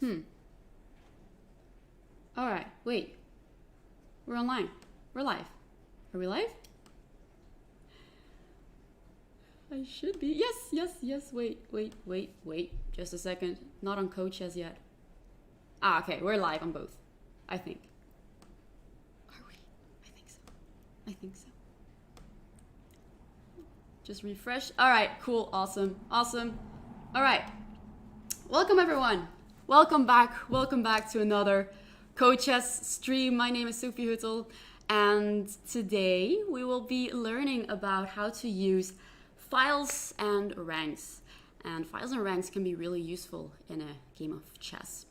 All right, wait. We're online. We're live. Are we live? I should be. Yes. Wait. Just a second. Not on coach as yet. Okay. We're live on both. I think. Are we? I think so. Just refresh. All right. Cool. Awesome. All right. Welcome, everyone. Welcome back to another Coaches stream. My name is Sofie Huttl, and today we will be learning about how to use files and ranks. And files and ranks can be really useful in a game of chess.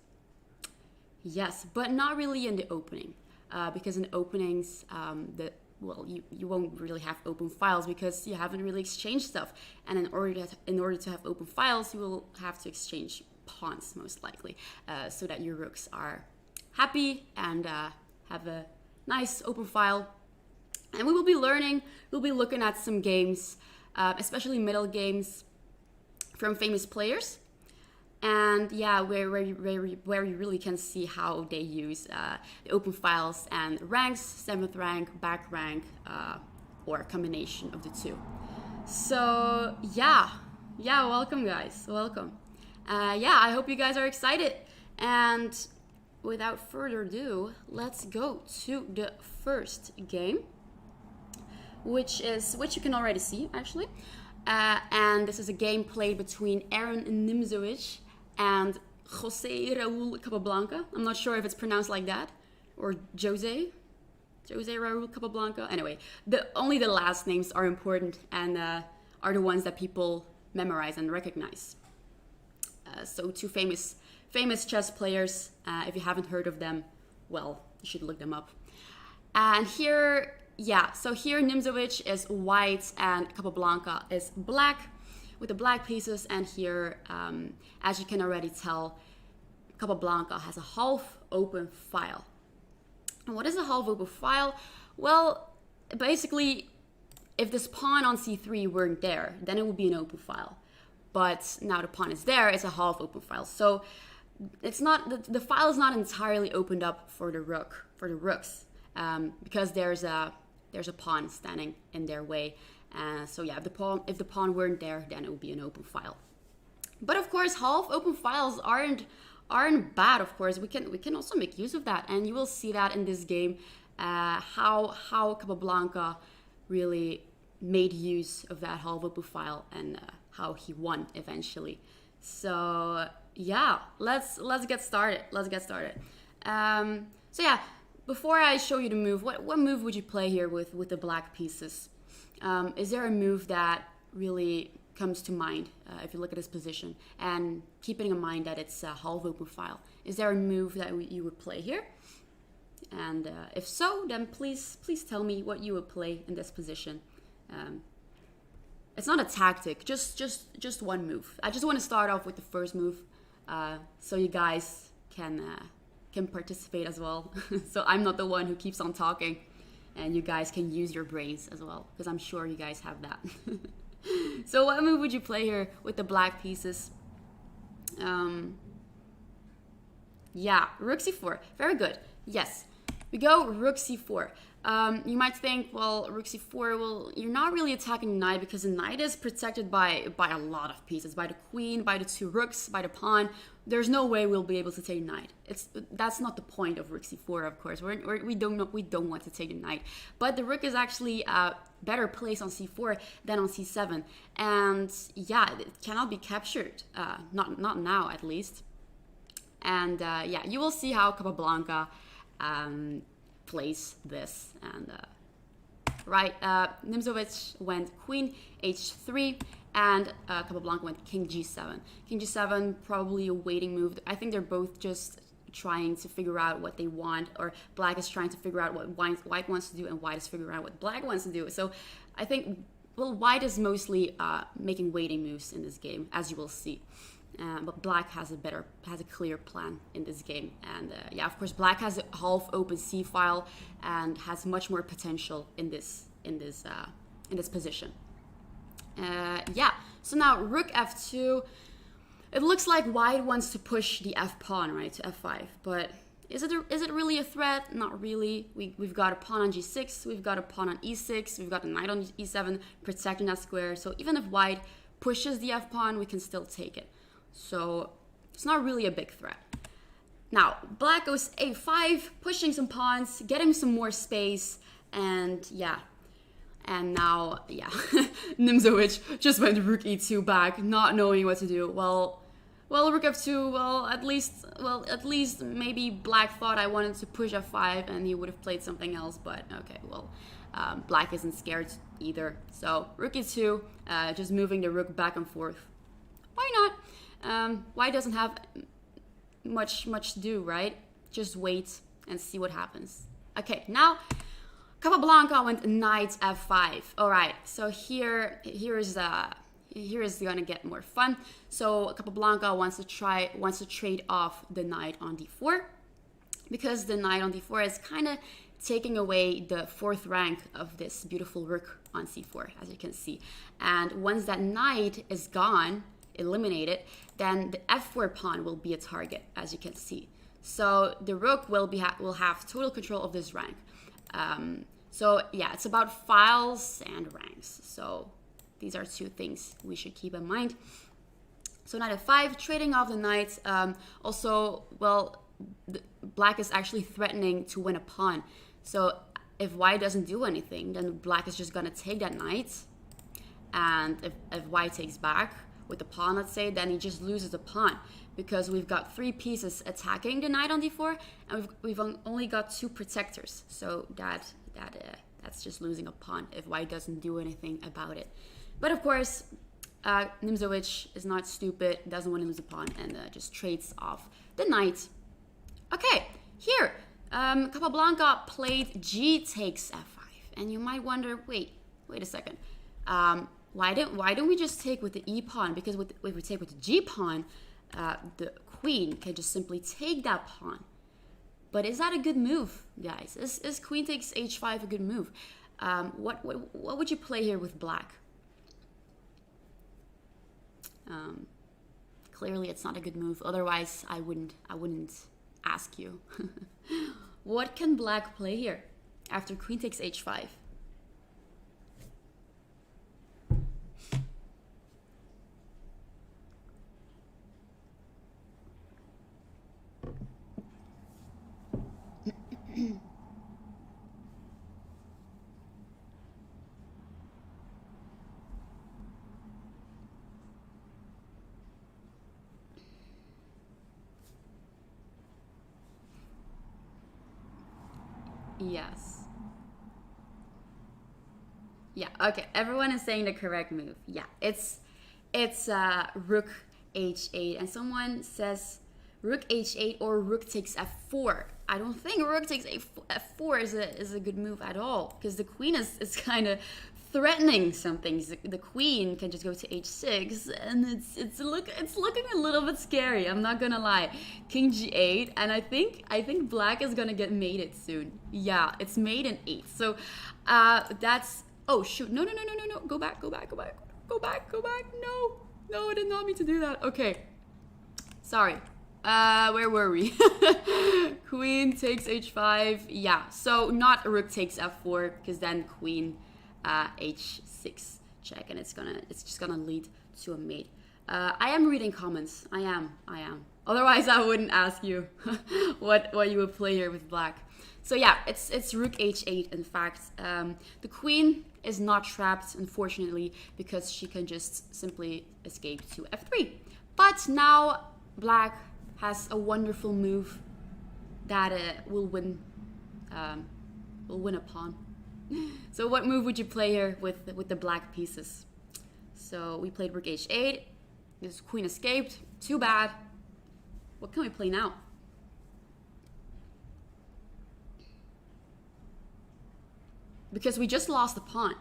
Yes, but not really in the opening, because in openings, you won't really have open files because you haven't really exchanged stuff. And in order to have open files, you will have to exchange pawns most likely, so that your rooks are happy and have a nice open file. And we'll be looking at some games, especially middle games from famous players. And yeah, where you really can see how they use the open files and ranks, 7th rank, back rank, or a combination of the two. So yeah, welcome guys, welcome. I hope you guys are excited. And without further ado, let's go to the first game, which you can already see actually. And this is a game played between Aaron Nimzovich and Jose Raul Capablanca. I'm not sure if it's pronounced like that, or Jose Raul Capablanca. Anyway, only the last names are important and are the ones that people memorize and recognize. So two famous chess players. If you haven't heard of them, well, you should look them up. And here Nimzovich is white and Capablanca is black, with the black pieces. And here, as you can already tell, Capablanca has a half open file. And what is a half open file? Well, basically, if this pawn on c3 weren't there, then it would be an open file. But now the pawn is there, it's a half open file. So it's not the file is not entirely opened up for the rooks, because there's a pawn standing in their way. So yeah, if the pawn weren't there, then it would be an open file. But of course, half open files aren't bad. Of course, we can also make use of that, and you will see that in this game, how Capablanca really made use of that half open file and how he won eventually. So yeah, let's get started. So yeah, before I show you the move, what move would you play here with the black pieces? Is there a move that really comes to mind if you look at his position, and keeping in mind that it's a half open file? Is there a move that you would play here? And if so, then please tell me what you would play in this position. It's not a tactic, just one move. I just want to start off with the first move, so you guys can participate as well. So I'm not the one who keeps on talking, and you guys can use your brains as well, because I'm sure you guys have that. So what move would you play here with the black pieces? Yeah, rook c4. Very good. Yes, we go rook c4. You might think, well, rook c4, well, you're not really attacking the knight because the knight is protected by a lot of pieces, by the queen, by the two rooks, by the pawn. There's no way we'll be able to take the knight. That's not the point of rook c4, of course. We don't want to take the knight. But the rook is actually better placed on c4 than on c7, and yeah, it cannot be captured. Not now, at least. And yeah, you will see how Capablanca plays this. And Nimzovich went queen h3, and Capablanca went king g7. King g7, probably a waiting move. I think they're both just trying to figure out what they want, or black is trying to figure out what white wants to do, and white is figuring out what black wants to do. So I think, well, white is mostly making waiting moves in this game, as you will see. But black has a clear plan in this game. And yeah, of course, black has a half open c file and has much more potential in this position. Yeah, so now rook f2. it looks like white wants to push the f pawn, right, to f5. But is it really a threat? Not really. We've got a pawn on g6, we've got a pawn on e6, we've got a knight on e7 protecting that square. So even if white pushes the f pawn, we can still take it. So it's not really a big threat. Now black goes a5, pushing some pawns, getting some more space, and yeah. And now, yeah, Nimzovich just went rook e2 back, not knowing what to do. Well, rook f2. Well, at least maybe black thought I wanted to push f5, and he would have played something else. But okay, well, black isn't scared either. So rook e2, just moving the rook back and forth. Why not? White doesn't have much to do, right? Just wait and see what happens. Okay, now Capablanca went knight f5. All right, so here is gonna get more fun. So Capablanca wants to trade off the knight on d4, because the knight on d4 is kind of taking away the fourth rank of this beautiful rook on c4, as you can see. And once that knight is gone, eliminated, then the f4 pawn will be a target, as you can see. So the rook will have total control of this rank. So yeah, it's about files and ranks. So these are two things we should keep in mind. So knight f5, trading off the knight. Also, well, black is actually threatening to win a pawn. So if white doesn't do anything, then black is just gonna take that knight. And if white takes back with the pawn, let's say, then he just loses a pawn, because we've got 3 pieces attacking the knight on d4, and we've only got 2 protectors. So that's just losing a pawn if white doesn't do anything about it. But of course, Nimzovich is not stupid, doesn't want to lose a pawn, and just trades off the knight. Okay, here, Capablanca played g takes f5, and you might wonder, wait a second. Why don't we just take with the e pawn? Because if we take with the g pawn, the queen can just simply take that pawn. But is that a good move, guys? Is queen takes h5 a good move? What would you play here with black? Clearly, it's not a good move. Otherwise, I wouldn't ask you. What can black play here after queen takes h5? Yes. Yeah, okay. Everyone is saying the correct move. Yeah, it's rook h8, and someone says rook h8 or rook takes f4. I don't think rook takes f4 is a good move at all, because the queen is kind of threatening something. The queen can just go to h6, and it's looking a little bit scary. I'm not gonna lie. King g8, and I think black is gonna get mated soon. Yeah, it's mate in 8. So that's, oh shoot, no, go back. No, I did not mean to do that. Okay, sorry. Where were we? Queen takes h5. Yeah, so not rook takes f4, because then queen h6 check, and it's just gonna lead to a mate. I am reading comments. I am. Otherwise, I wouldn't ask you what you would play here with black. So yeah, it's rook h8. In fact, the queen is not trapped, unfortunately, because she can just simply escape to f3. But now black has a wonderful move that will win a pawn. So what move would you play here with the black pieces? So we played rook h8. This queen escaped. Too bad. What can we play now? Because we just lost the pawn.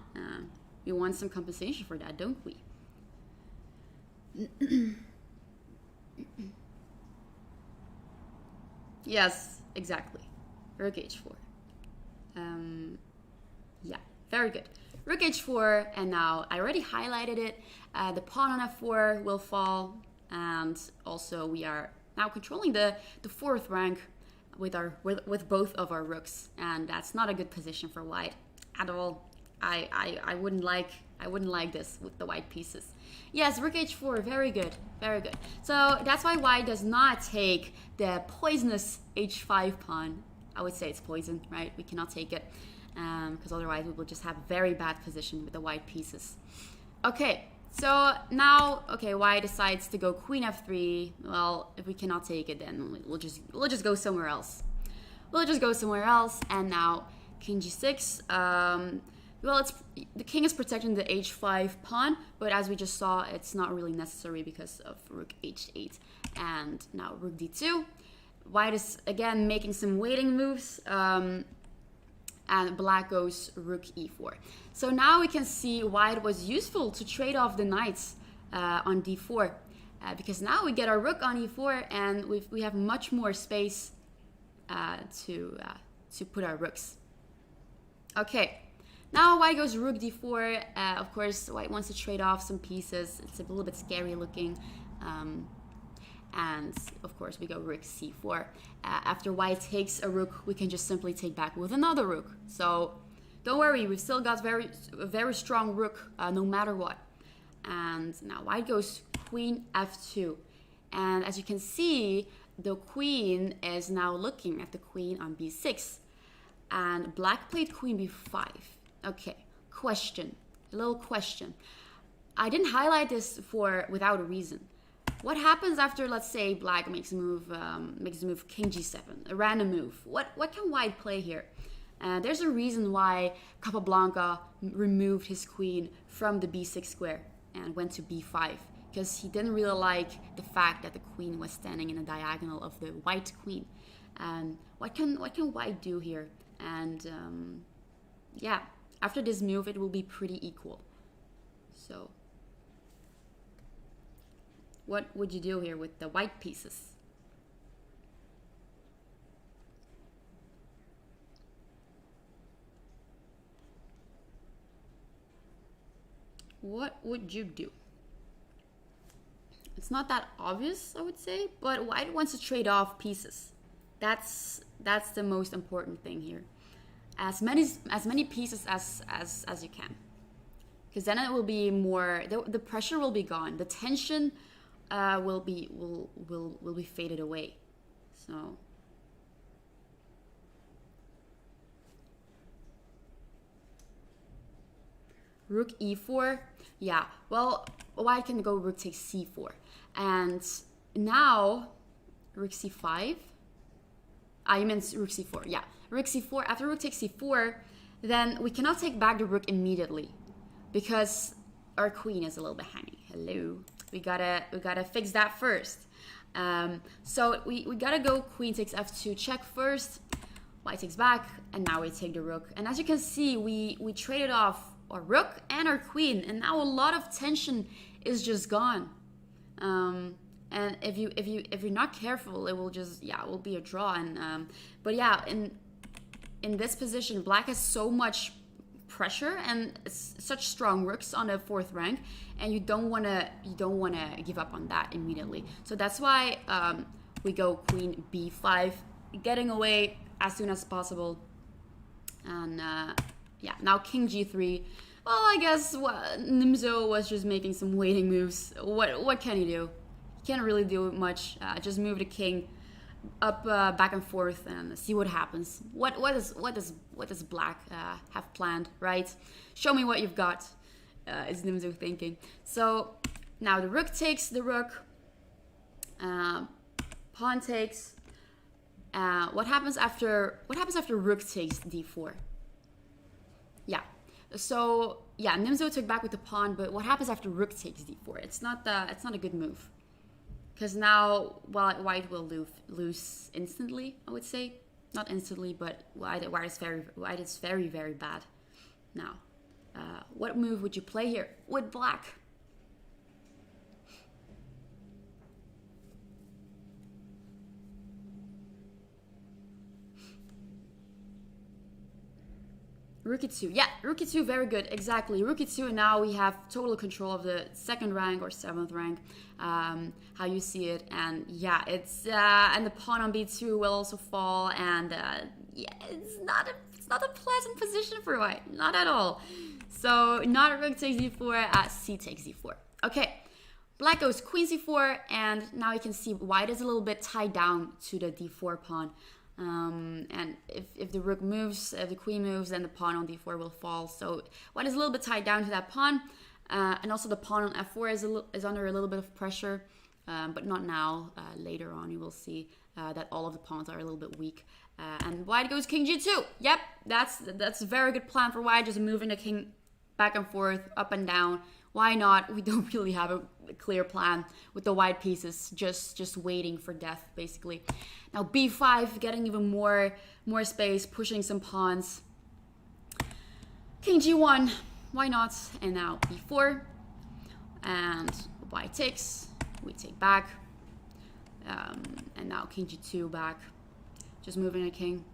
We want some compensation for that, don't we? Yes, exactly. Rook h4. Yeah, very good. Rook h4, and now I already highlighted it. The pawn on f4 will fall. and also we are now controlling the fourth rank with both of our rooks, and that's not a good position for white at all. I wouldn't like this with the white pieces. Yes, rook h4, very good, very good. So that's why white does not take the poisonous h5 pawn. I would say it's poison, right? We cannot take it, because otherwise we will just have a very bad position with the white pieces. Okay, so now, okay, white decides to go queen f3. Well, if we cannot take it, then we'll just go somewhere else. We'll just go somewhere else, and now king g6. Well, the king is protecting the h5 pawn, but as we just saw, it's not really necessary because of rook h8. And now rook d2. White is again making some waiting moves, and black goes rook e4. So now we can see why it was useful to trade off the knights on d4, because now we get our rook on e4, and we have much more space to put our rooks. Okay. Now white goes rook d4. Of course, white wants to trade off some pieces. It's a little bit scary looking. And of course, we go rook c4. After white takes a rook, we can just simply take back with another rook. So don't worry, we've still got a very strong rook no matter what. And now white goes queen f2. And as you can see, the queen is now looking at the queen on b6. And black played queen b5. Okay, a little question. I didn't highlight this without a reason. What happens after, let's say, black makes a move king g7, a random move? What can white play here? There's a reason why Capablanca removed his queen from the b6 square and went to b5, because he didn't really like the fact that the queen was standing in a diagonal of the white queen. What can white do here? And yeah. After this move, it will be pretty equal. So, what would you do here with the white pieces? What would you do? It's not that obvious, I would say, but white wants to trade off pieces. That's the most important thing here. As many pieces as you can, because then it will be more. The pressure will be gone. The tension will be faded away. So rook e4. Yeah. Well, white can go rook takes c4, and now rook c5. You meant rook c4. Yeah. Rook c4. After rook takes c4, then we cannot take back the rook immediately because our queen is a little bit hanging. Hello, we gotta fix that first. So we gotta go queen takes f2 check first. White takes back, and now we take the rook. And as you can see, we traded off our rook and our queen, and now a lot of tension is just gone. And if you're not careful, it will be a draw. And but yeah, in this position, black has so much pressure and such strong rooks on the fourth rank, and you don't wanna give up on that immediately. So that's why we go queen b5, getting away as soon as possible. And yeah, now king g3. Well, I guess Nimzo was just making some waiting moves. What can he do? He can't really do much. Just move the king up, back and forth, and see what happens. What does black have planned, right? Show me what you've got, is Nimzo thinking. So now the rook takes the rook, pawn takes. What happens after rook takes d4? Yeah. So yeah, Nimzo took back with the pawn, but what happens after rook takes d4? It's not a good move. Because now, white will lose instantly, I would say. Not instantly, but white is very, very bad. Now, what move would you play here with black? Rook e2. Yeah, rook e2, very good. Exactly. Rook e2, and now we have total control of the 2nd rank or 7th rank, how you see it. And yeah, it's and the pawn on b2 will also fall, and yeah, it's not a pleasant position for white, not at all. So not rook takes d4, c takes d4. Okay, black goes queen c4, and now you can see white is a little bit tied down to the d4 pawn. And if the rook moves, if the queen moves, then the pawn on d4 will fall. So white is a little bit tied down to that pawn, and also the pawn on f4 is under a little bit of pressure, but not now. Later on, you will see that all of the pawns are a little bit weak. And white goes king g2. Yep, that's a very good plan for white, just moving the king back and forth, up and down. Why not? We don't really have a clear plan with the white pieces, just waiting for death, basically. Now b5, getting even more space, pushing some pawns. King g1, why not? And now b4, and white takes, we take back, and now king g2 back, just moving a king,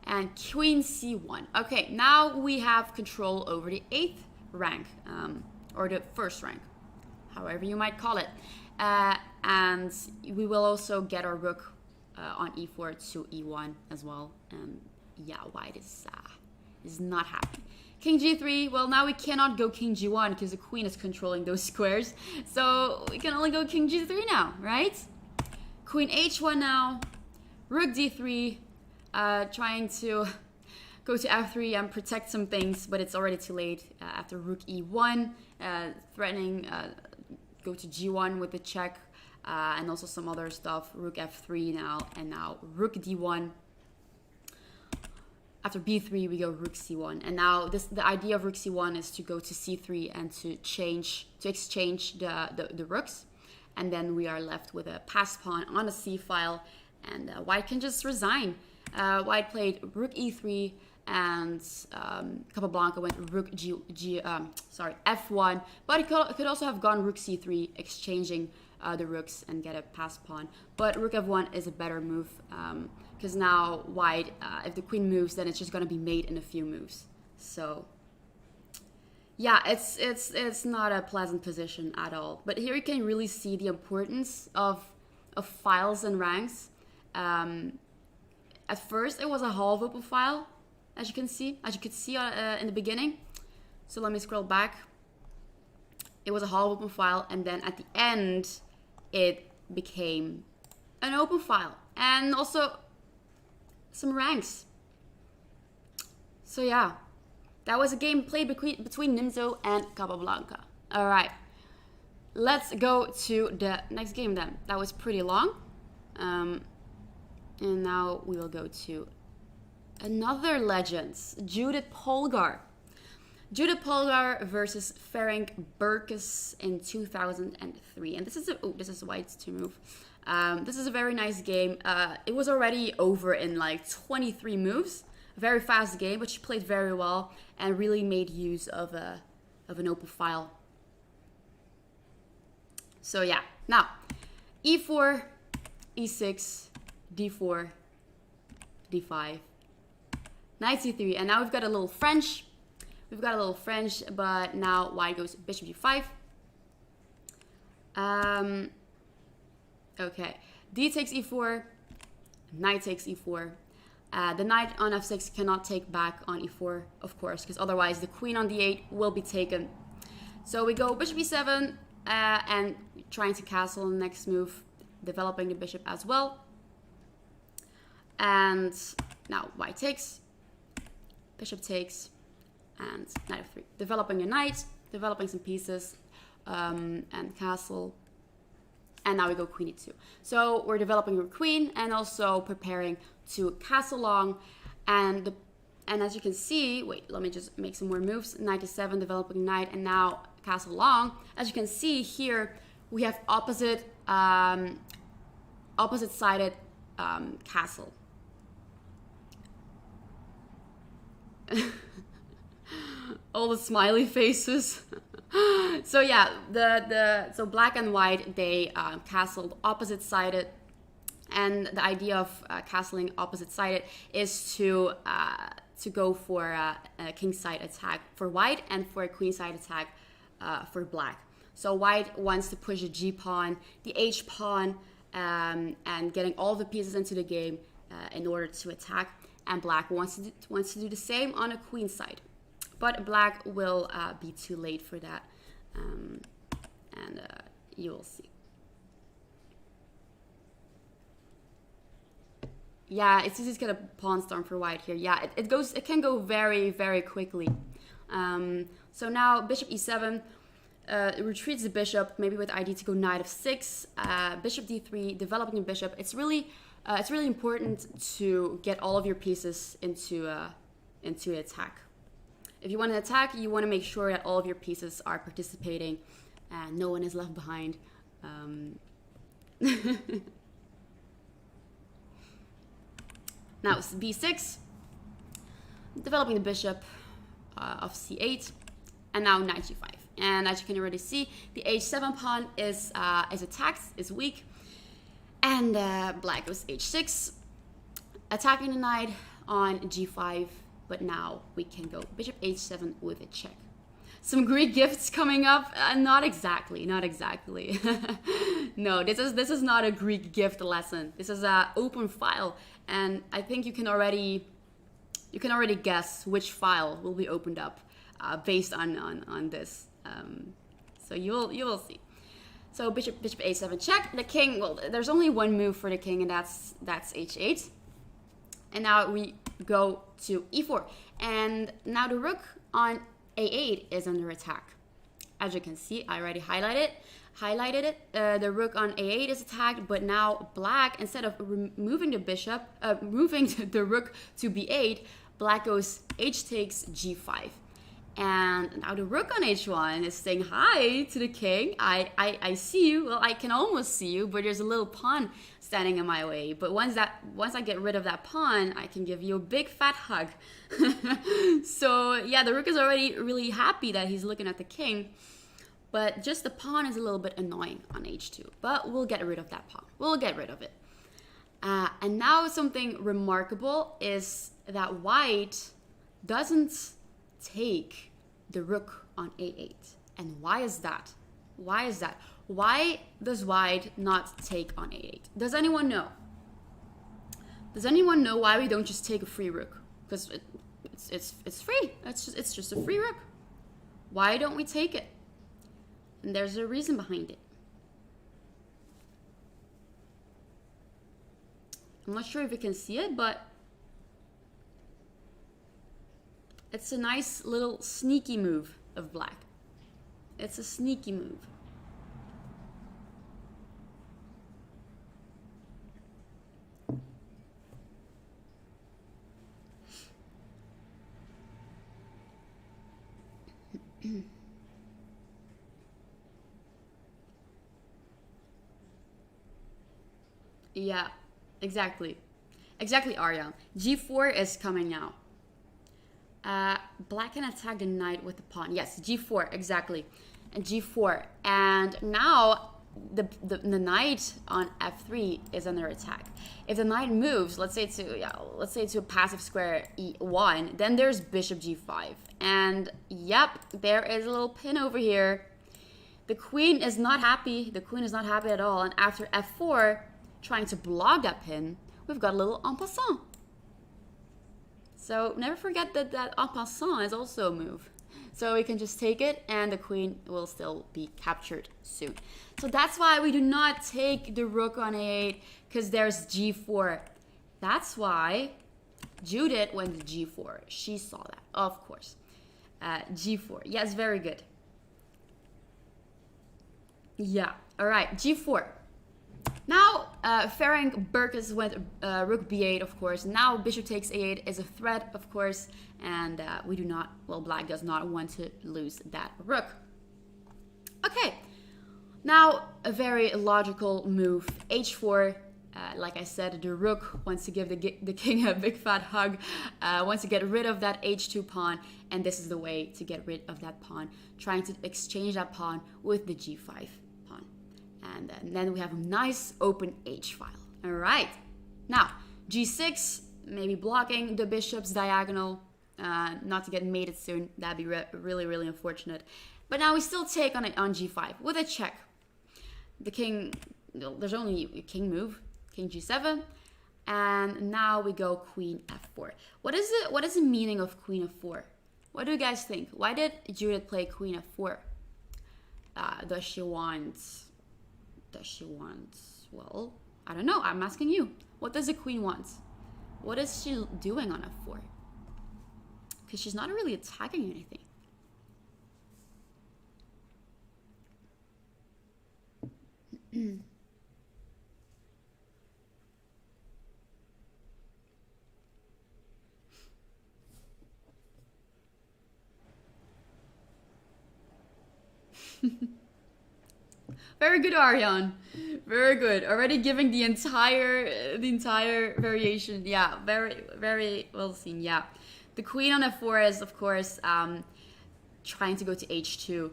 and queen c1. Okay, now we have control over the 8th rank, or the 1st rank, however you might call it, and we will also get our rook on e4 to e1 as well. Yeah, white is not happy. King g3, well, now we cannot go king g1 because the queen is controlling those squares, so we can only go king g3 now, right? Queen h1 now, rook d3, trying to go to f3 and protect some things, but it's already too late. After rook e1, threatening go to g1 with the check, and also some other stuff. Rook f3 now, and now rook d1. After b3, we go rook c1, and now the idea of rook c1 is to go to c3 and to exchange the rooks, and then we are left with a passed pawn on a c file, and white can just resign. White played rook e3, and Capablanca went rook f1, but it could also have gone rook c3, exchanging the rooks and get a passed pawn. But rook f1 is a better move, because now white, if the queen moves, then it's just going to be mate in a few moves. So yeah, it's not a pleasant position at all. But here you can really see the importance of files and ranks. At first, it was a half open file, as you could see in the beginning. So let me scroll back. It was a half open file, and then at the end, it became an open file, and also some ranks. So yeah, that was a game played between Nimzo and Capablanca. All right, let's go to the next game then. That was pretty long. And now we will go to another Legends, Judith Polgar. Judith Polgar versus Ferenc Burkas in 2003. And this is white's to move. This is a very nice game. It was already over in like 23 moves. A very fast game, but she played very well and really made use of an open file. So yeah, now e4, e6, d4, d5, knight c3, and now we've got a little French. But now white goes bishop g5. Okay, d takes e4, knight takes e4. The knight on f6 cannot take back on e4, of course, because otherwise the queen on d8 will be taken. So we go bishop e7, and trying to castle in the next move, developing the bishop as well. And now white takes, bishop takes, and knight f3. Developing a knight, developing some pieces, and castle. And now we go queen e2. So we're developing your queen and also preparing to castle long. And as you can see, wait, let me just make some more moves. Knight e7, developing knight, and now castle long. As you can see here, we have opposite sided castle. All the smiley faces. So yeah, so black and white, they castled opposite sided, and the idea of castling opposite sided is to to go for a kingside attack for white and for a queenside attack for black. So white wants to push a G pawn, the H pawn, and getting all the pieces into the game in order to attack. And black wants to do the same on a queen side. But black will be too late for that. And you will see. Yeah, it's easy to get a pawn storm for white here. Yeah, it can go very, very quickly. So now bishop e7 retreats the bishop, maybe with ID to go knight f6, bishop d3, developing a bishop. It's really important to get all of your pieces into an attack. If you want to attack, you want to make sure that all of your pieces are participating and no one is left behind. Now b6, developing the bishop of c8, and now knight g5. And as you can already see, the h7 pawn is attacked, is weak, and black goes h6, attacking the knight on g5. But now we can go bishop h7 with a check. Some Greek gifts coming up? Not exactly. No, this is not a Greek gift lesson. This is an open file, and I think you can already guess which file will be opened up based on this. So you will see. So bishop a7 check. The king. Well, there's only one move for the king, and that's h8. And now we go to e4, and now the rook on a8 is under attack. As you can see, I already highlighted it. The rook on a8 is attacked, but now black, instead of moving the bishop, moving the rook to b8, black goes h takes g5. And now the rook on h1 is saying hi to the king. I see you. Well, I can almost see you, but there's a little pawn standing in my way. But once I get rid of that pawn, I can give you a big fat hug. So yeah, the rook is already really happy that he's looking at the king. But just the pawn is a little bit annoying on h2. But we'll get rid of that pawn. We'll get rid of it. And now something remarkable is that white doesn't take the rook on a8. And why is that? Why does white not take on a8? Does anyone know? Does anyone know why we don't just take a free rook? Because it's free. It's just a free rook. Why don't we take it? And there's a reason behind it. I'm not sure if you can see it, but it's a nice little sneaky move of black. It's a sneaky move. Yeah, exactly. Exactly, Arya. G4 is coming now. Black can attack the knight with the pawn. Yes, g4, exactly. And g4. And now the knight on f3 is under attack. If the knight moves, let's say to a passive square e1, then there's bishop g5. And yep, there is a little pin over here. The queen is not happy. The queen is not happy at all. And after f4, trying to block that pin, we've got a little en passant. So never forget that en passant is also a move. So we can just take it and the queen will still be captured soon. So that's why we do not take the rook on a8, because there's g4. That's why Judith went to g4. She saw that, of course. G4. Yes, very good. Yeah, all right, g4. Now, Burkas went rook b8, of course. Now bishop takes a8 is a threat, of course. And we do not, well, black does not want to lose that rook. Okay, now a very logical move. h4, like I said, the rook wants to give the king a big fat hug, wants to get rid of that h2 pawn. And this is the way to get rid of that pawn, trying to exchange that pawn with the g5. And then we have a nice open H file. All right. Now, g6, maybe blocking the bishop's diagonal. not to get mated soon. That'd be really, really unfortunate. But now we still take on g5 with a check. The king, there's only a king move, king g7. And now we go queen f4. What is the meaning of queen f4? What do you guys think? Why did Judith play queen f4? Does she want, well, I don't know. I'm asking you. What does the queen want? What is she doing on f4? Because she's not really attacking anything. Very good, Aryan. Very good. Already giving the entire variation. Yeah, very, very well seen. Yeah, the queen on f4 is, of course, trying to go to h2.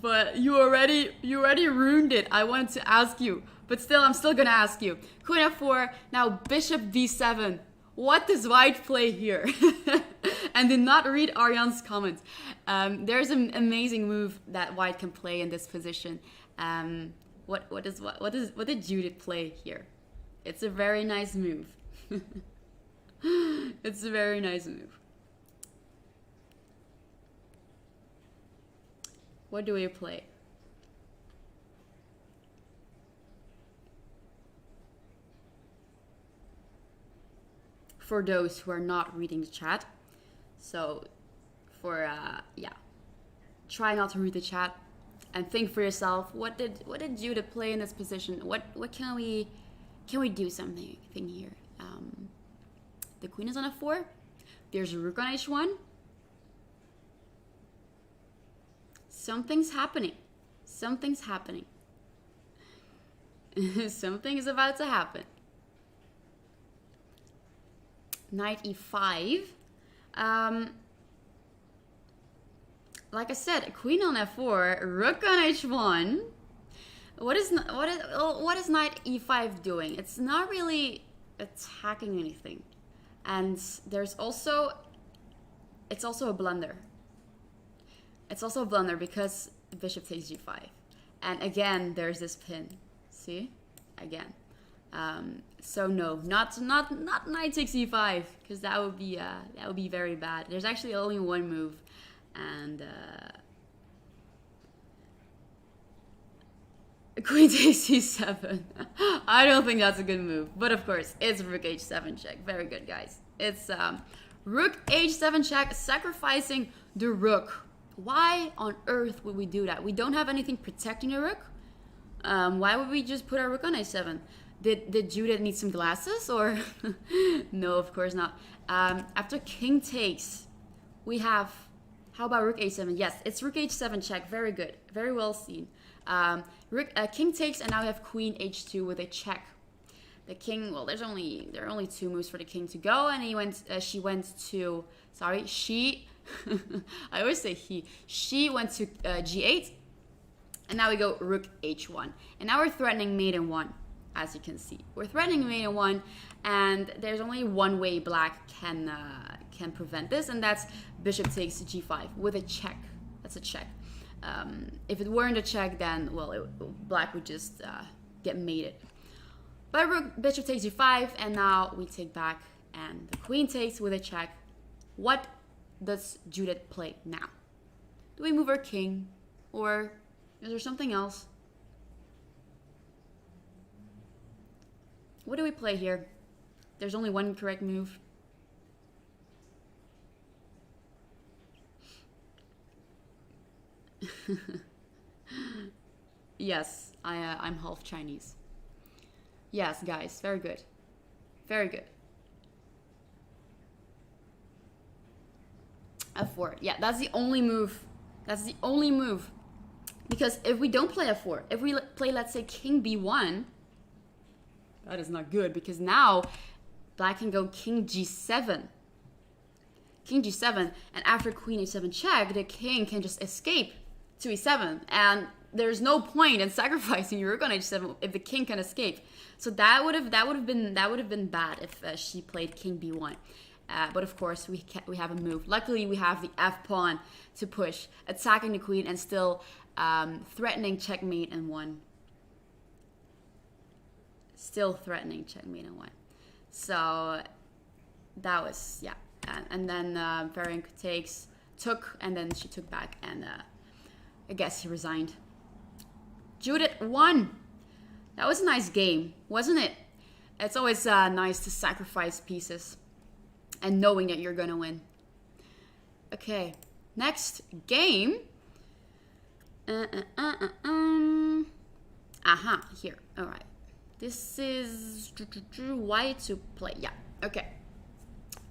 But you already ruined it. I wanted to ask you, but still, I'm still gonna ask you. Queen f4. Now bishop d7. What does white play here? And did not read Aryan's comments. There's an amazing move that white can play in this position. What did Judith play here? It's a very nice move. It's a very nice move. What do we play? For those who are not reading the chat. So, try not to read the chat and think for yourself. What did Judith play in this position? What can we do something here? The queen is on f4. There's a rook on h1. Something's happening. Something's happening. Something is about to happen. Knight e5. Like I said, queen on f4, rook on h1. What is knight e5 doing? It's not really attacking anything, and it's also a blunder. It's also a blunder because bishop takes g5, and again there's this pin. See, again. So no, not knight takes e5, because that would be very bad. There's actually only one move, and queen takes e7. I don't think that's a good move, but of course it's rook h7 check. Very good, guys. It's rook h7 check, sacrificing the rook. Why on earth would we do that? We don't have anything protecting a rook. Why would we just put our rook on h7? Did Judith need some glasses, or no? Of course not. After king takes, we have, how about rook h7? Yes, it's rook h7 check. Very good, very well seen. King takes, and now we have queen h2 with a check. The king, well, there are only two moves for the king to go, and she went to g8, and now we go rook h1, and now we're threatening mate in 1. As you can see, we're threatening mate in 1, and there's only one way black can prevent this, and that's bishop takes g5 with a check. That's a check. If it weren't a check, then black would just get mated. But bishop takes g5, and now we take back, and the queen takes with a check. What does Judith play now? Do we move our king, or is there something else? What do we play here? There's only one correct move. Yes, I'm half Chinese. Yes, guys, very good. Very good. f4. Yeah, that's the only move. That's the only move. Because if we don't play f4, if we play, let's say, king b1, that is not good, because now black can go king g7. King g7, and after queen h7 check, the king can just escape to e7, and there's no point in sacrificing your rook on h7 if the king can escape. So that would have been bad if she played king b1. But of course we have a move. Luckily we have the f pawn to push, attacking the queen and still threatening checkmate in one. Still threatening checkmate in one. So that was, yeah. And then Ferenc took, and then she took back, and I guess he resigned. Judith won. That was a nice game, wasn't it? It's always nice to sacrifice pieces and knowing that you're gonna win. Okay, next game. Here. All right. This is white to play. Yeah. Okay.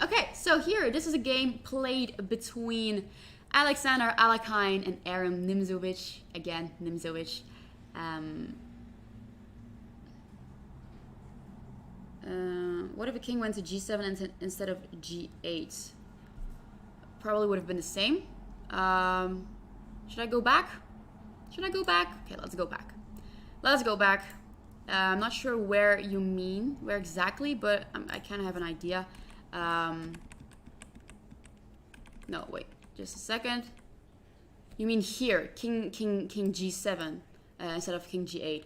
Okay, so here, this is a game played between Alexander Alekhine and Aaron Nimzovich. Again, Nimzovich. What if a king went to g7 instead of g8? Probably would have been the same. Should I go back? Should I go back? Okay, let's go back. Let's go back. I'm not sure where you mean, where exactly, but I kind of have an idea. No, wait, just a second. You mean here, king g7 instead of king g8.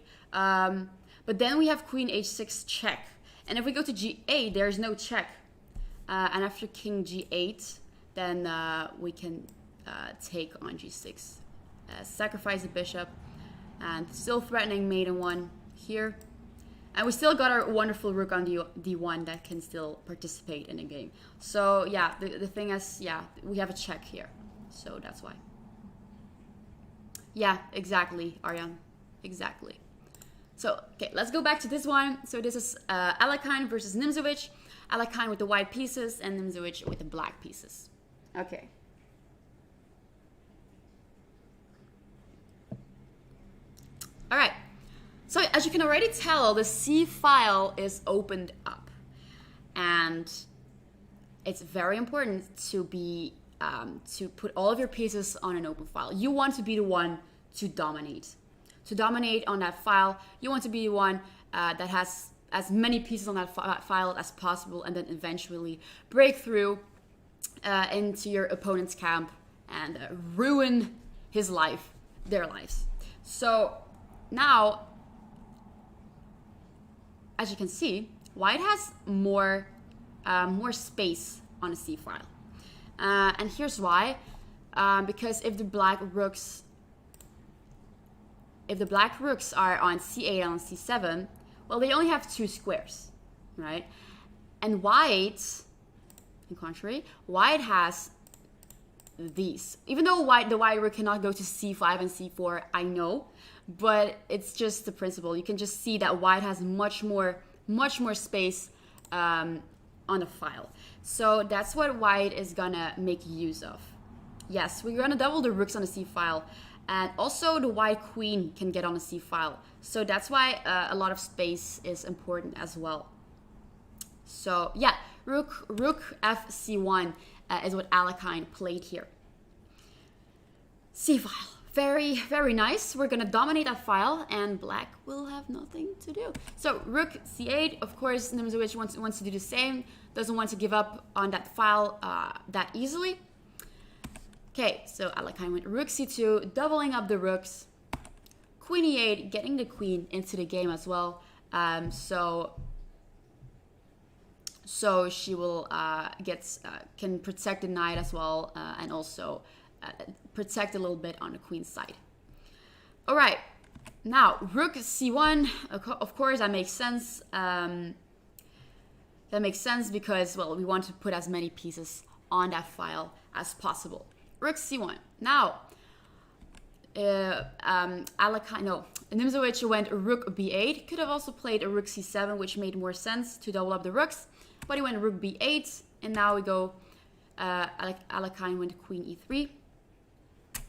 But then we have queen h6 check. And if we go to g8, there's no check. And after king g8, then we can take on g6. Sacrifice the bishop. And still threatening mate in one here. And we still got our wonderful rook on d1 that can still participate in the game. So yeah, the thing is, yeah, we have a check here. So that's why. Yeah, exactly, Aryan. Exactly. So, okay, let's go back to this one. So this is Alekhine versus Nimzovich. Alekhine with the white pieces and Nimzovich with the black pieces. Okay. All right. So as you can already tell, the C file is opened up. And it's very important to be to put all of your pieces on an open file. You want to be the one to dominate. To dominate on that file, you want to be the one that has as many pieces on that file as possible, and then eventually break through into your opponent's camp and ruin his life, their lives. So now, as you can see, white has more space on a C file. And here's why. Because if the black rooks are on c8 and on c7, well, they only have 2 squares, right? And white, in contrary, white has these. Even though the white rook cannot go to c5 and c4, I know, but it's just the principle. You can just see that white has much more space on the file. So that's what white is gonna make use of. Yes, we're gonna double the rooks on the C file, and also the white queen can get on the C file. So that's why a lot of space is important as well. So yeah, rook f c1 is what Alekhine played here. C file. Very, very nice. We're gonna dominate that file, and black will have nothing to do. So rook c8, of course, Nimzovich wants to do the same. Doesn't want to give up on that file that easily. Okay, so Alekhine went rook c2, doubling up the rooks. Queen e8, getting the queen into the game as well. So she will can protect the knight as well, and also protect a little bit on the queen's side. All right, now rook c1. Of course, that makes sense. That makes sense because, well, we want to put as many pieces on that file as possible. Rook c1. Now, Nimzovich went rook b8. Could have also played a rook c7, which made more sense to double up the rooks. But he went rook b8, and now we go. Alekhine went queen e3,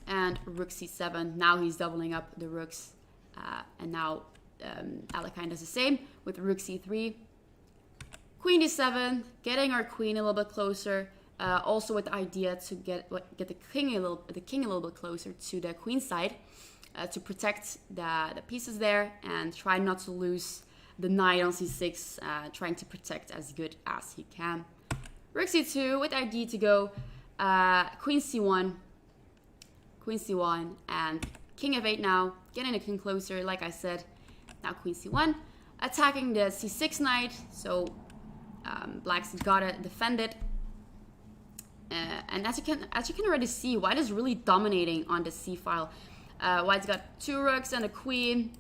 and rook c7. Now he's doubling up the rooks, and now Alekhine does the same with rook c3. Queen d7, getting our queen a little bit closer. Also with the idea to get the king a little bit closer to the queen side. to protect the pieces there and try not to lose the knight on c6, trying to protect as good as he can. Rook c2 with idea to go queen c1, and king f8 now, getting the king closer, like I said. Now queen c1, attacking the c6 knight, so black's gotta defend it. And as you can already see, white is really dominating on the c file. White's got 2 rooks and a queen,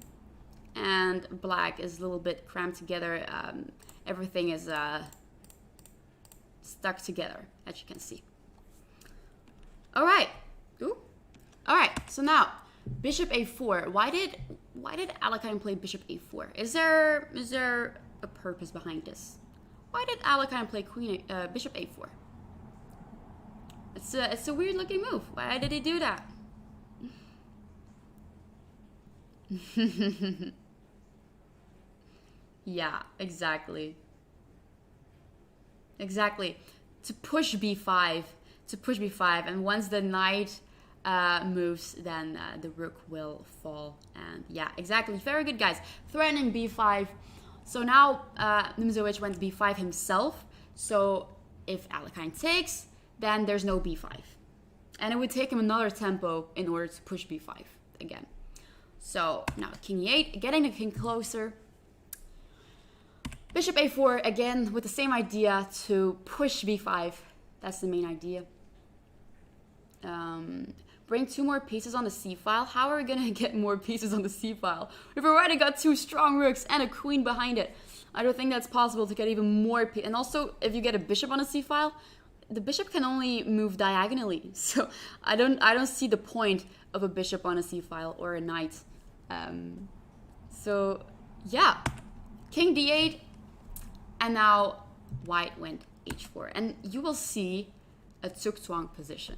and black is a little bit crammed together. Everything is stuck together, as you can see. All right. Ooh. All right. So now bishop a4. Why did Alekhine play bishop a4? Is there a purpose behind this? Why did Alekhine play bishop a4? It's a weird looking move. Why did he do that? Yeah, exactly. To push b5, and once the knight moves, then the rook will fall. And yeah, exactly. Very good, guys. Threatening b5. So now Nimzovich went b5 himself. So if Alekhine takes, then there's no b5. And it would take him another tempo in order to push b5 again. So now king e8, getting the king closer. Bishop a4, again, with the same idea to push b5. That's the main idea. Bring 2 more pieces on the c file. How are we going to get more pieces on the c file? We've already got 2 strong rooks and a queen behind it. I don't think that's possible to get even more pieces. And also, if you get a bishop on a c file, the bishop can only move diagonally. So I don't see the point of a bishop on a c file or a knight. So yeah, king d8, and now white went h4, and you will see a Zugzwang position.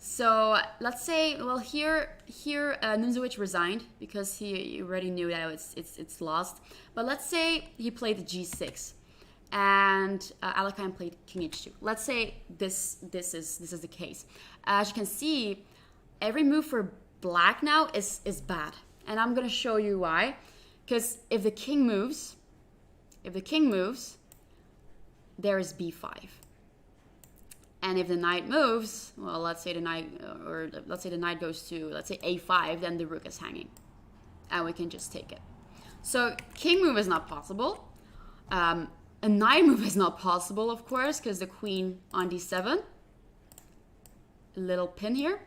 So let's say, well, here Nimzovich resigned because he already knew that it's lost. But let's say he played g6, and Alekhine played king h2. Let's say this is the case. As you can see, every move for black now is bad, and I'm gonna show you why. Because if the king moves, there is b5. And if the knight moves, well, let's say the knight goes to, let's say a5, then the rook is hanging, and we can just take it. So king move is not possible. A knight move is not possible, of course, because the queen on d7. Little pin here.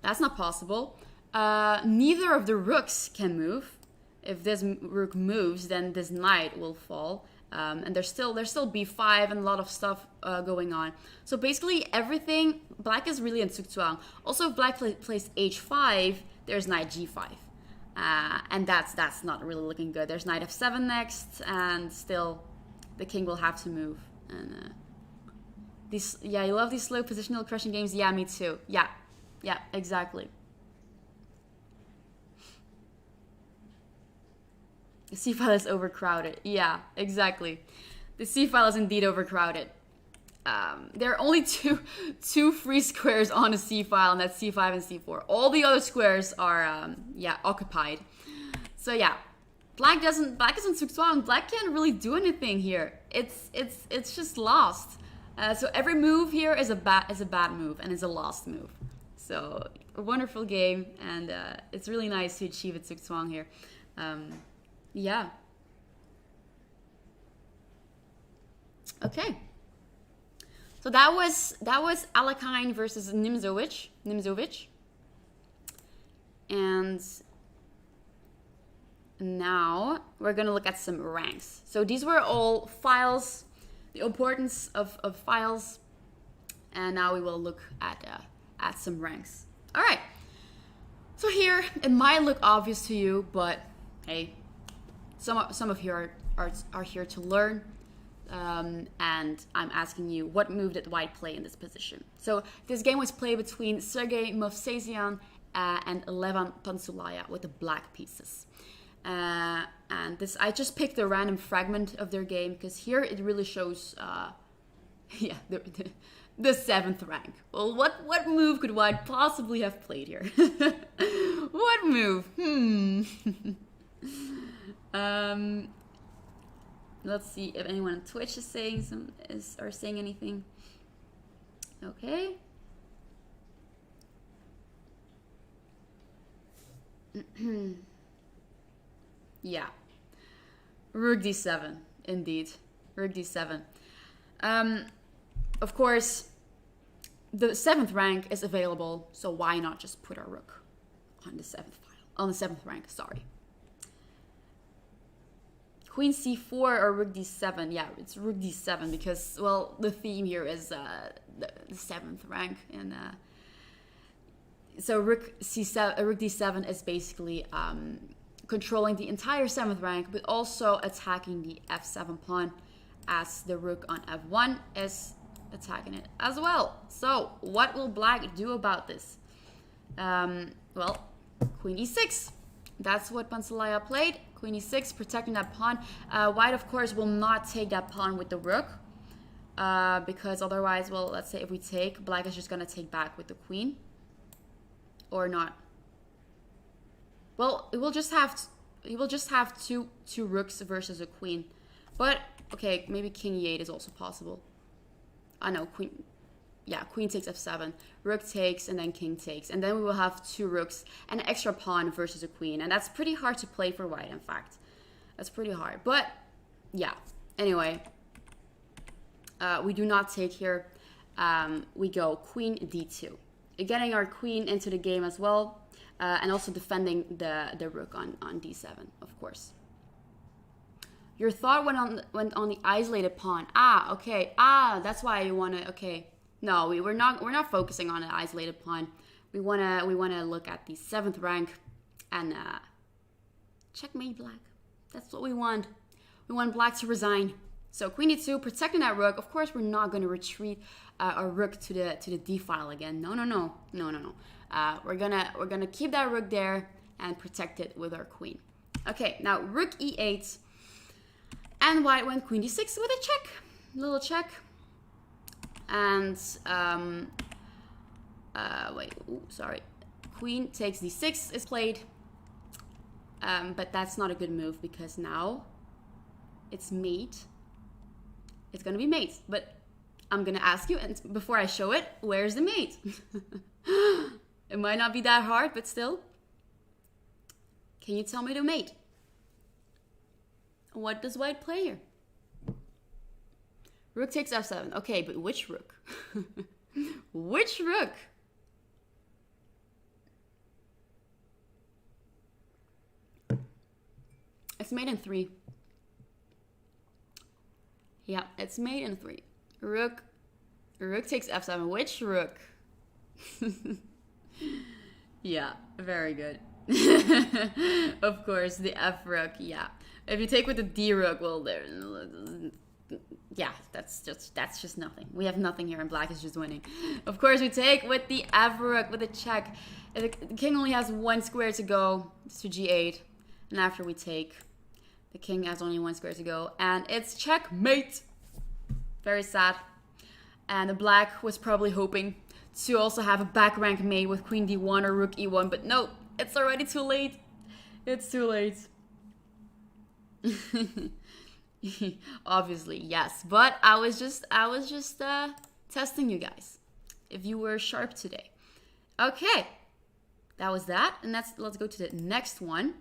That's not possible. Neither of the rooks can move. If this rook moves, then this knight will fall. And there's still b5 and a lot of stuff going on. So basically everything, black is really in Zugzwang. Also, if black plays h5, there's knight g5. And that's not really looking good. There's knight f7 next, and still the king will have to move. And yeah, you love these slow positional crushing games? Yeah, me too. Yeah, exactly. The c-file is overcrowded. Yeah, exactly. The c-file is indeed overcrowded. There are only two free squares on a c-file, and that's c5 and c4. All the other squares are occupied. So yeah, black isn't Zugzwang. Black can't really do anything here. It's just lost. So every move here is a bad move, and is a lost move. So a wonderful game, and it's really nice to achieve it Zugzwang here. Yeah. Okay. So that was Alekhine versus Nimzovich. And now we're gonna look at some ranks. So these were all files, the importance of files, and now we will look at some ranks. All right. So here it might look obvious to you, but hey, some of you are here to learn, and I'm asking you, what move did white play in this position? So this game was played between Sergei Movsesian and Levan Pansulaya with the black pieces. And this, I just picked a random fragment of their game because here it really shows, the 7th rank. Well, what move could white possibly have played here? What move? Let's see if anyone on Twitch is saying or saying anything. Okay. Yeah. Rook d7, indeed. Rook d7. Of course, the 7th rank is available, so why not just put our rook on the 7th file? On the 7th rank, sorry. Queen c4 or rook d7. Yeah, it's rook d7 because, well, the theme here is the 7th rank. And so rook d7 is basically controlling the entire 7th rank, but also attacking the f7 pawn, as the rook on f1 is attacking it as well. So what will black do about this? Well, queen e6. That's what Pansalaya played. Queen e6, protecting that pawn. White, of course, will not take that pawn with the rook, because otherwise, well, let's say if we take, black is just going to take back with the queen. Or not. Well, he will just have two rooks versus a queen. But, okay, maybe king e8 is also possible. I know, queen... Yeah, queen takes f7, rook takes, and then king takes. And then we will have 2 rooks and an extra pawn versus a queen. And that's pretty hard to play for white, in fact. That's pretty hard. But, yeah. Anyway, we do not take here. We go queen d2. Getting our queen into the game as well. And also defending the rook on d7, of course. Your thought went on the isolated pawn. Ah, okay. Ah, that's why you want to... Okay. No, we're not focusing on an isolated pawn. We wanna look at the 7th rank and checkmate black. That's what we want. We want black to resign. So queen e2, protecting that rook. Of course, we're not going to retreat our rook to the d file again. No. We're gonna keep that rook there and protect it with our queen. Okay, now rook e8, and white went queen d6 with a check, little check. And, queen takes d6 is played, but that's not a good move because now it's mate. It's gonna be mate, but I'm gonna ask you, and before I show it, where's the mate? It might not be that hard, but still. Can you tell me the mate? What does white play here? Rook takes f7. Okay, but which rook? Which rook? It's mate in 3. Yeah, it's mate in 3. Rook takes f7. Which rook? Yeah, very good. Of course, the f rook. Yeah, if you take with the d rook, well, there. Yeah, that's just nothing. We have nothing here, and black is just winning. Of course, we take with the f rook with a check. The king only has 1 square to go to g8, and after we take, the king has only 1 square to go, and it's checkmate. Very sad. And the black was probably hoping to also have a back rank mate with queen d1 or rook e1, but no, it's already too late. It's too late. Obviously, yes, but I was just testing you guys if you were sharp today. Okay, that was that, and let's go to the next one.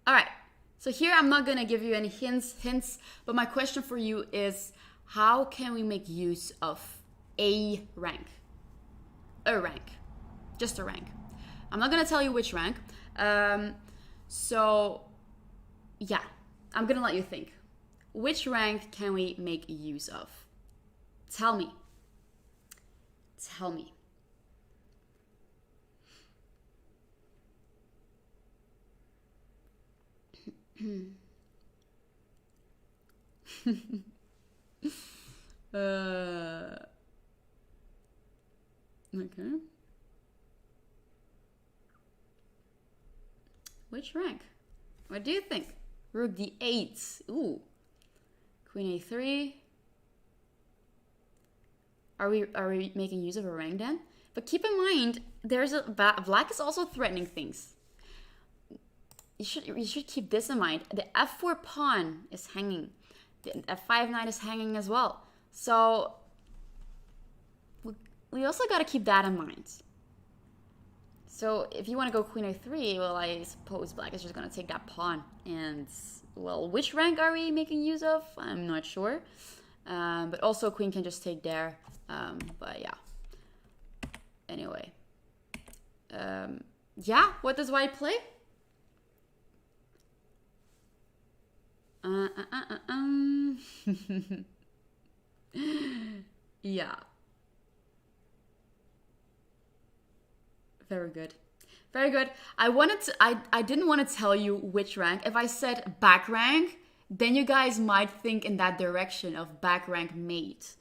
All right, so here I'm not gonna give you any hints, but my question for you is, how can we make use of a rank? A rank, just a rank. I'm not gonna tell you which rank. So yeah, I'm gonna let you think. Which rank can we make use of? Tell me. Tell me. Okay. Which rank? What do you think? Rook d8. Ooh. Queen a3. Are we making use of a rank then? But keep in mind, black is also threatening things. You should keep this in mind. The f4 pawn is hanging. The f5 knight is hanging as well. So we also got to keep that in mind. So if you want to go queen a3, well, I suppose black is just going to take that pawn. And, well, which rank are we making use of? I'm not sure. But also queen can just take there. But yeah. Anyway. Yeah, what does white play? Yeah. Very good. Very good. I didn't want to tell you which rank. If I said back rank, then you guys might think in that direction of back rank mate.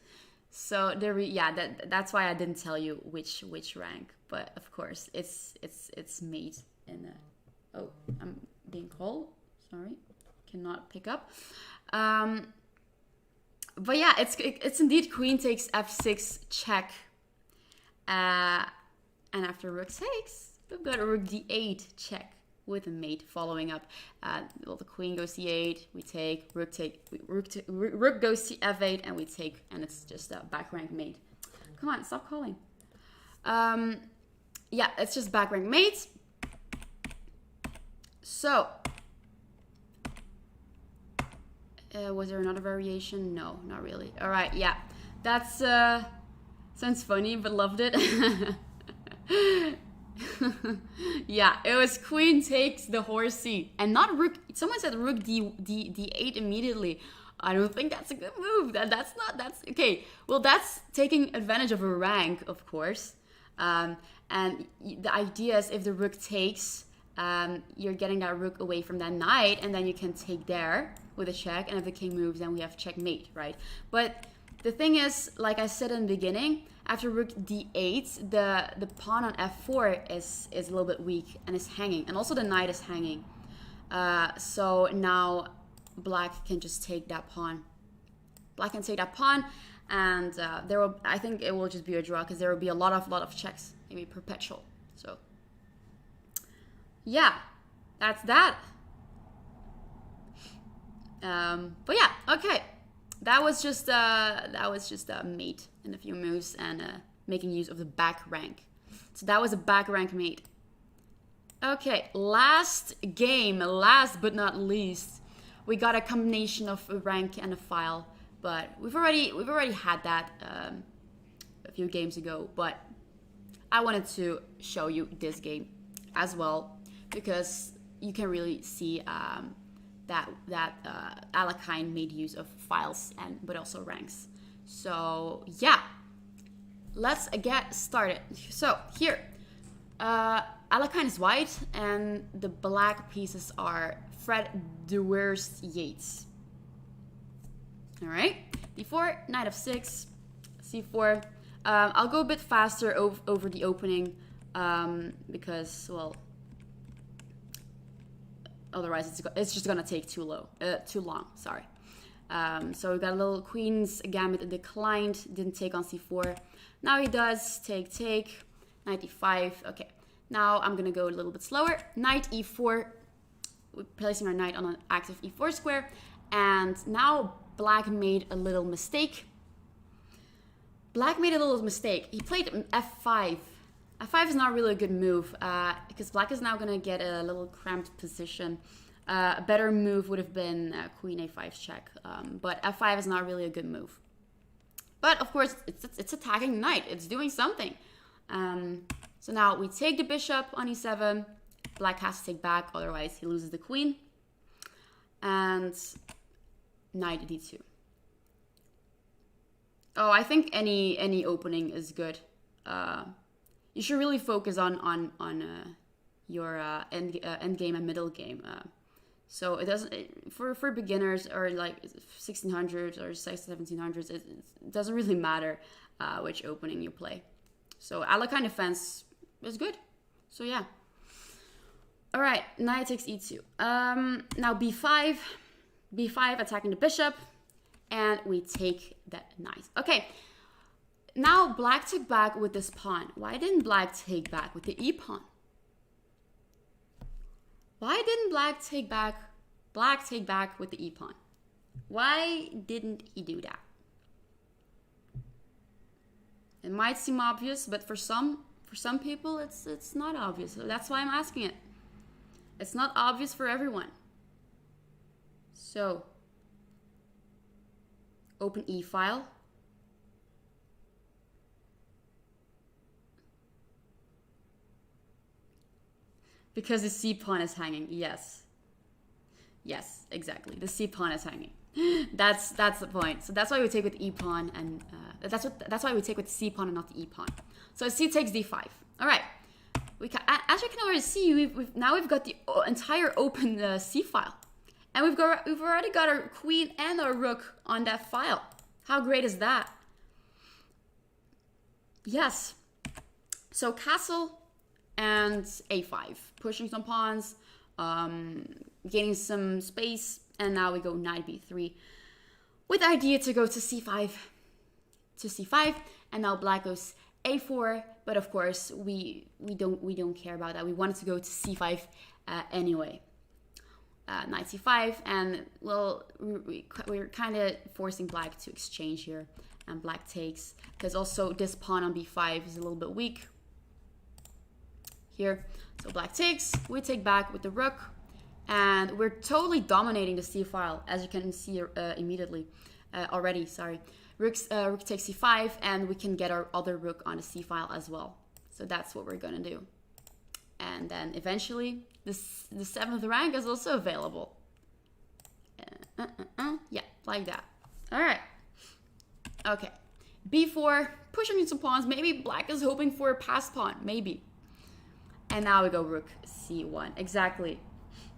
So that's why I didn't tell you which rank. But of course, it's mate in a, oh, I'm being called. Sorry. Cannot pick up. But yeah, it's indeed queen takes f6 check. And after rook takes, we've got a rook d8 check with a mate following up. Well, the queen goes c8, we take, rook goes to f8, and we take, and it's just a back rank mate. Come on, stop calling. Yeah, it's just back rank mate. So, was there another variation? No, not really. All right, yeah, that's sounds funny, but loved it. Yeah, it was queen takes the horsey and not rook. Someone said rook d8 immediately. I don't think that's a good move. That's okay. Well, that's taking advantage of a rank, of course. And the idea is if the rook takes, you're getting that rook away from that knight, and then you can take there with a check. And if the king moves, then we have checkmate, right? But the thing is, like I said in the beginning, after rook d8, the pawn on f4 is a little bit weak and is hanging, and also the knight is hanging. So now black can just take that pawn. Black can take that pawn, and I think it will just be a draw because there will be a lot of checks, maybe perpetual. So yeah, that's that. But yeah, okay. That was just a mate in a few moves and making use of the back rank. So that was a back rank mate. Okay, last game, last but not least, we got a combination of a rank and a file, but we've already had that a few games ago. But I wanted to show you this game as well because you can really see that Alekhine made use of files but also ranks. So yeah, let's get started. So here, Alekhine is white, and the black pieces are Fred de Worst Yates. All right, d4, knight f6, c4. I'll go a bit faster over the opening because, well, otherwise it's just gonna take too long. Sorry. So we got a little queen's gambit declined, didn't take on c4. Now he does take, knight e5. Okay, now I'm gonna go a little bit slower. Knight e4, placing our knight on an active e4 square, and now black made a little mistake. He played f5. f5 is not really a good move because black is now gonna get a little cramped position. A better move would have been queen a5 check, but f5 is not really a good move. But of course, it's attacking the knight. It's doing something. So now we take the bishop on e7. Black has to take back, otherwise he loses the queen. And knight d2. Oh, I think any opening is good. You should really focus on your end game and middle game. So it doesn't for beginners or like 1600s or 1700s. It doesn't really matter which opening you play. So Alekhine defense is good. So yeah. All right, knight takes e2. Now b5, attacking the bishop, and we take that knight. Okay. now black took back with this pawn. Why didn't black take back with the e-pawn? Why didn't black take back with the e-pawn? Why didn't he do that? It might seem obvious, but for some people it's not obvious. So that's why I'm asking it. It's not obvious for everyone. So open e-file. Because the c-pawn is hanging. Yes, exactly. The c-pawn is hanging. That's the point. So that's why we take with e-pawn, and that's why we take with c-pawn and not the e-pawn. So c takes d5. All right. As you can already see, we've got the entire open c file, and we've already got our queen and our rook on that file. How great is that? Yes. So castle and a5, pushing some pawns, gaining some space, and now we go knight b3 with the idea to go to c5, and now black goes a4, but of course we don't care about that. We wanted to go to c5 anyway. Knight c5, and well, we're kind of forcing black to exchange here, and black takes, because also this pawn on b5 is a little bit weak here. So black takes, we take back with the rook, and we're totally dominating the c file, as you can see immediately already. Sorry, rook takes c5, and we can get our other rook on the c file as well. So that's what we're gonna do, and then eventually the 7th rank is also available. Yeah, like that. All right. Okay, b4, pushing in some pawns. Maybe black is hoping for a passed pawn, maybe. And now we go rook c1. Exactly.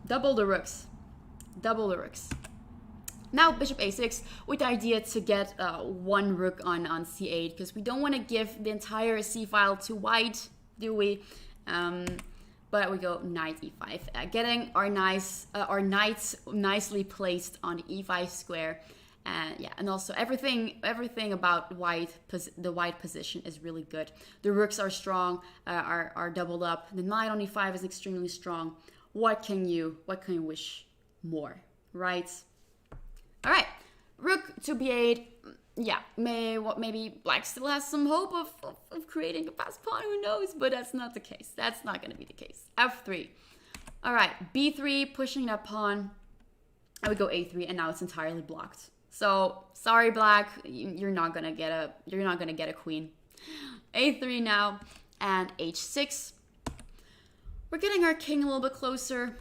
Double the rooks. Now bishop a6 with the idea to get one rook on c8, because we don't want to give the entire c file to white, do we? But we go knight e5, getting our knights nicely placed on the e5 square. And yeah, and also everything about the white position is really good. The rooks are strong, are doubled up. The knight on e5 is extremely strong. What can you wish more, right? All right, rook to b8. Yeah, maybe black still has some hope of creating a passed pawn. Who knows? But that's not the case. That's not going to be the case. f3. All right, b3, pushing that pawn. I would go a3, and now it's entirely blocked. So sorry, black, you're not gonna get a queen. a3 now, and h6. We're getting our king a little bit closer.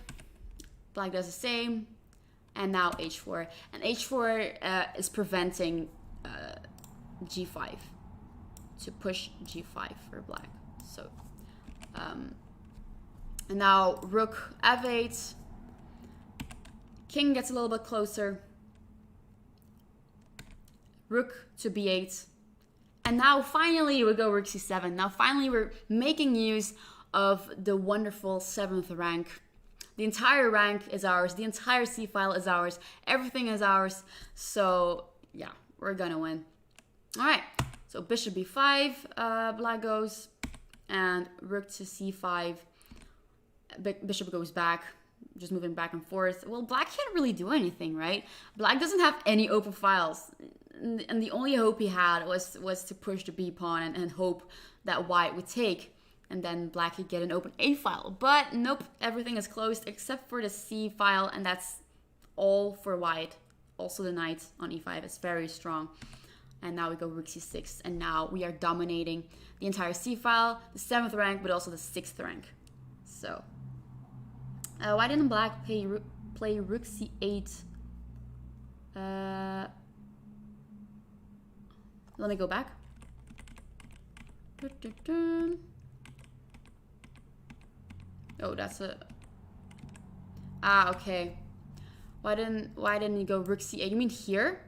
Black does the same, and now h4. And h4 is preventing g5 to push g5 for black. So, and now rook f8. King gets a little bit closer. Rook to b8, and now finally we go rook c7. Now finally we're making use of the wonderful 7th rank. The entire rank is ours. The entire c file is ours. Everything is ours. So yeah, we're gonna win. All right. So bishop b5, black goes, and rook to c5. Bishop goes back. Just moving back and forth. Well, black can't really do anything, right? Black doesn't have any open files. And the only hope he had was to push the b pawn and hope that white would take, and then black could get an open a file. But nope, everything is closed except for the c file, and that's all for white. Also the knight on e5 is very strong. And now we go rook c6, and now we are dominating the entire c file, the 7th rank, but also the 6th rank. So why didn't black play rook c8? Let me go back. Oh, that's a... okay. Why didn't he go rook c8? You mean here?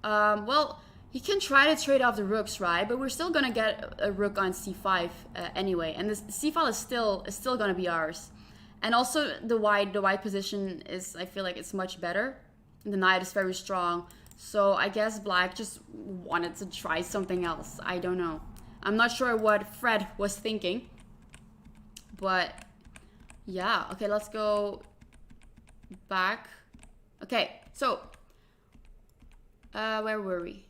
Well, he can try to trade off the rooks, right? But we're still gonna get a rook on c5 anyway, and this c file is still gonna be ours. And also the white position is, I feel like it's much better. The knight is very strong, So I guess black just wanted to try something else. I don't know. I'm not sure what Fred was thinking. But yeah, okay, let's go back. Okay, so where were we?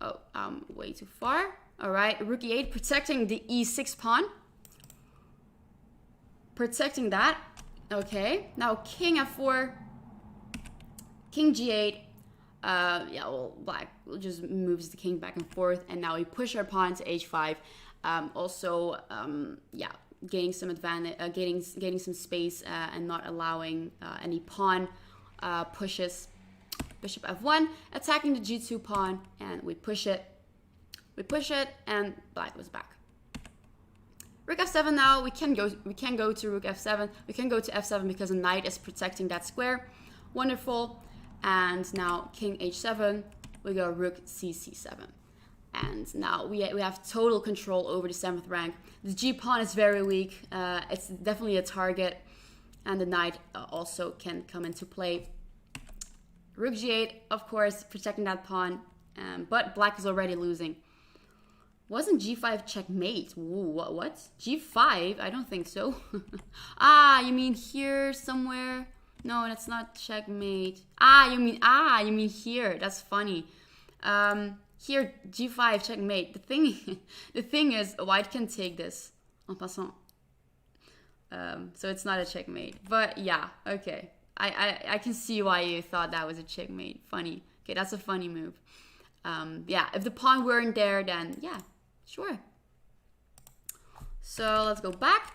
Oh, way too far. All right, rook e8, protecting the e6 pawn. Protecting that. Okay, now king f4, king g8. Yeah, well, black just moves the king back and forth, and now we push our pawn to h5. Yeah, gaining some advantage, gaining some space, and not allowing any pawn pushes. Bishop f1, attacking the g2 pawn, and we push it. We push it, and black was back. Rook f7 now. We can go to rook f7. We can go to f7 because the knight is protecting that square. Wonderful. And now king h7. We go rook c7. And now we have total control over the 7th rank. The g pawn is very weak. It's definitely a target, and the knight also can come into play. Rook g8, of course, protecting that pawn, but black is already losing. Wasn't g5 checkmate? Ooh, what? g5? I don't think so. You mean here somewhere? No, that's not checkmate. You mean here. That's funny. Here, g5 checkmate. The thing is, white can take this en passant. So it's not a checkmate. But yeah, okay. I can see why you thought that was a checkmate. Funny. Okay, that's a funny move. Yeah, if the pawn weren't there, then yeah, sure. So let's go back.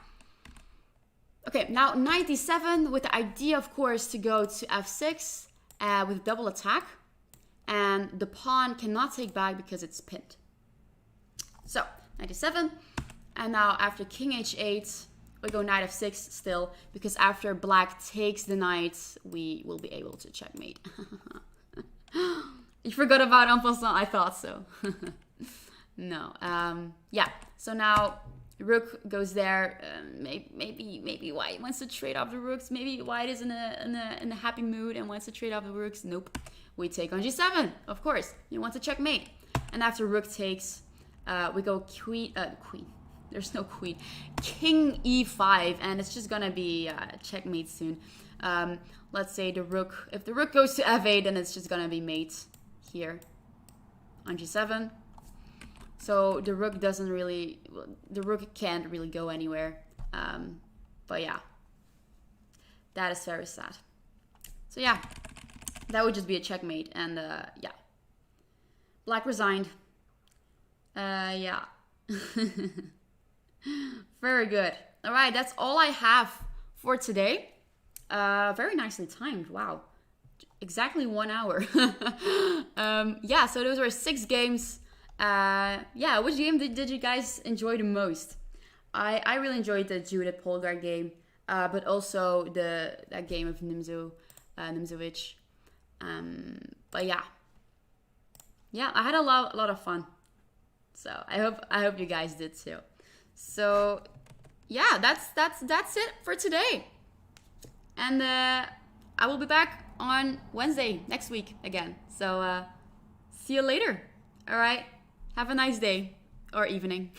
Okay, now knight d7 with the idea, of course, to go to f6 with double attack. And the pawn cannot take back because it's pinned. So, knight d7. And now after king h8, we go knight f6 still, because after black takes the knight, we will be able to checkmate. You forgot about en passant? I thought so. No. Yeah. So now rook goes there. Maybe white wants to trade off the rooks. Maybe white is in a happy mood and wants to trade off the rooks. Nope. We take on g7. Of course. You want to checkmate. And after rook takes, we go queen. There's no queen. King e5, and it's just gonna be checkmate soon. Let's say the rook. If the rook goes to f8, then it's just gonna be mate here on g7. So the rook doesn't really. The rook can't really go anywhere. But yeah, that is very sad. So yeah, that would just be a checkmate, and yeah, black resigned. Yeah. Very good. All right, that's all I have for today. Very nicely timed. Wow. Exactly 1 hour. Yeah, so those were 6 games. Yeah, which game did you guys enjoy the most? I really enjoyed the Judith Polgar game, but also that game of Nimzovich. But yeah. Yeah, I had a lot of fun. So I hope you guys did too. So yeah, that's it for today. And I will be back on Wednesday next week again. So see you later. All right. Have a nice day or evening.